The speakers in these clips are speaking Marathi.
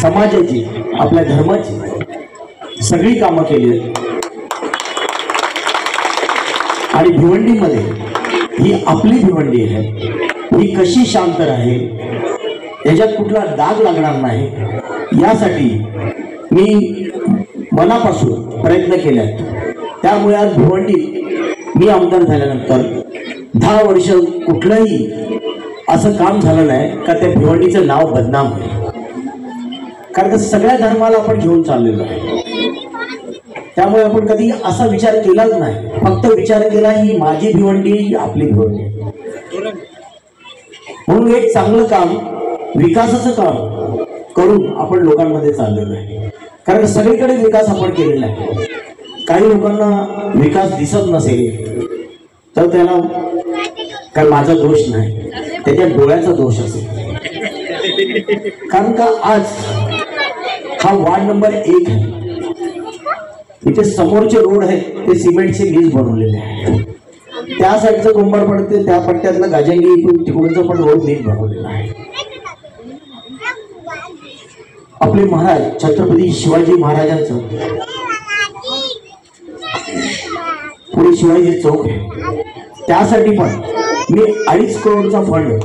समाजाची आपल्या धर्माची सगळी कामं केली आणि भिवंडीमध्ये ही आपली भिवंडी आहे, ही कशी शांत राहील, याच्यात कुठला डाग लागणार नाही, यासाठी मी मनापासून प्रयत्न केलेत। त्यामुळे आज भिवंडीत मी आमदार झाल्यानंतर 10 वर्ष कुठलंही असं काम झालं नाही का त्या भिवंडीचं नाव बदनाम होईल, कारण सगळ्या धर्माला आपण घेऊन चाललेलो आहे। त्यामुळे आपण कधी असा विचार केलाच नाही, फक्त विचार केला ही माझी भिवंडी, ही आपली भिवंडी। म्हणून एक चांगलं काम, विकासाचं काम करून आपण लोकांमध्ये चाललेलो आहे, कारण सगळीकडे विकास आपण केलेला आहे। काही लोकांना विकास दिसत नसेल तर त्याला काय माझा दोष नाही, त्याच्या डोळ्याचा दोष असेल। कारण का आज हा वार्ड नंबर 1 आहे, इथे समोरचे रोड आहे ते सिमेंटचे लीज बनवलेले आहे, त्या साईडचं कुंभार पडते, त्या पट्ट्यातला गाजंगी तिकडूनचा पण रोड नीट बनवलेला आहे। आपले महाराज छत्रपती शिवाजी महाराजांचं पुढे शिवाजी चौक आहे, त्यासाठी पण मी 2.5 करोडचा फंड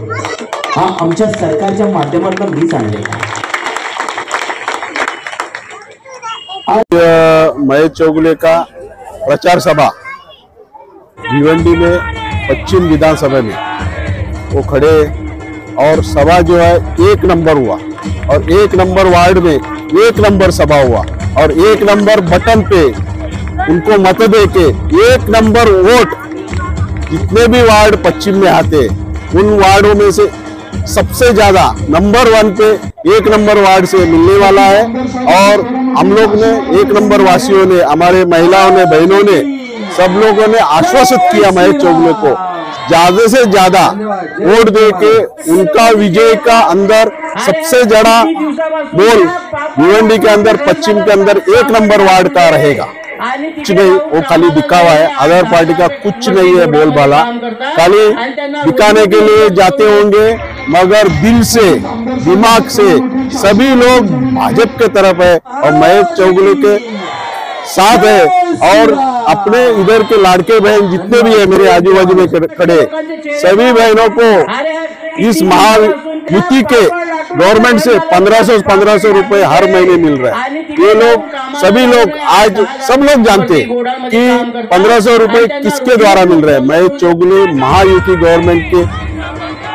हा आमच्या सरकारच्या माध्यमातून मीच आणलेला आहे। आज महेश चौगुले का प्रचार सभा भिवंडी में पश्चिम विधानसभा में वो खड़े और सभा जो है 1 नंबर हुआ और 1 नंबर वार्ड में 1 नंबर सभा हुआ और 1 नंबर बटन पे उनको मत दे के 1 नंबर वोट जितने भी वार्ड पश्चिम में आते उन वार्डों में से सबसे ज्यादा नंबर 1 पे 1 नंबर वार्ड से मिलने वाला है। और हम लोग ने 1 नंबर वासियों ने, हमारे महिलाओं ने, बहनों ने, सब लोगों ने आश्वासित किया महेश चौगुले को ज्यादा से ज्यादा वोट दे के उनका विजय का अंदर सबसे बड़ा बोल भिवंडी के अंदर, पश्चिम के अंदर 1 नंबर वार्ड का रहेगा। कुछ नहीं, वो खाली दिखावा है, अदर पार्टी का कुछ नहीं है बोलबाला, खाली दिखाने के लिए जाते होंगे, मगर दिल से, दिमाग से सभी लोग भाजपा के तरफ है और महेश चौगुले के साथ है। और अपने इधर के लाड़के बहन जितने भी है मेरे आजू बाजू में खड़े सभी बहनों को इस महायुति के गवर्नमेंट से 1500 रुपए हर महीने मिल रहा है। ये लोग सभी लोग आज सब लोग जानते हैं कि 1500 रुपए किसके द्वारा मिल रहे हैं, महेश चौगुले महायुति गवर्नमेंट के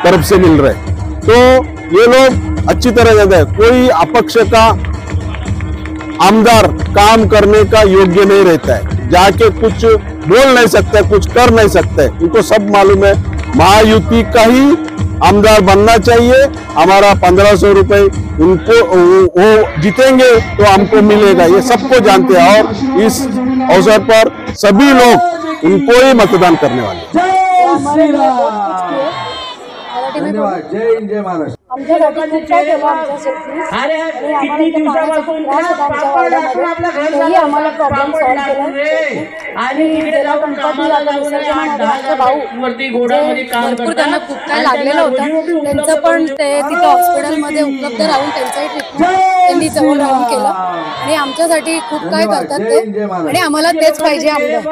तरफ से मिल रहे हैं। तो ये लोग अच्छी तरह जानते हैं, कोई अपक्ष का आमदार काम करने का योग्य नहीं रहता है, जाके कुछ बोल नहीं सकते, कुछ कर नहीं सकते। उनको सब मालूम है महायुति का ही आमदार बनना चाहिए, हमारा 1500 रुपए उनको वो जीतेंगे तो हमको मिलेगा, ये सबको जानते हैं। और इस अवसर पर सभी लोग उनको ही मतदान करने वाले। धन्यवाद। जय हिंद, जय महाराष्ट्र। किती दिवसापासून आम्हाला प्रॉब्लेम सॉल्व केला आणि तिकडे जाऊन कामाला जाऊन 8-10 वरती घोड्यामध्ये काम करतात। त्यांना खूप काय लागलेलं होतं, त्यांचं पण ते तिथं हॉस्पिटलमध्ये उपलब्ध राहून त्यांचाही ट्रीटमेंट त्यांनी जवळ राहून केलं आणि आमच्यासाठी खूप काय करतात ते, आणि आम्हाला तेच पाहिजे आमदार।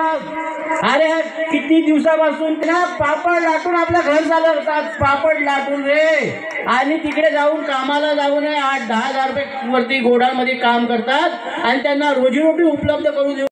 अरे किती दिवसापासून ना पापड लाटून आपलं घर चालवतात, पापड लाटून रे, आणि तिकडे जाऊन कामाला जाऊन 8-10 हजार रुपये वरती घोड्यामध्ये काम करतात आणि त्यांना रोजीरोटी उपलब्ध करून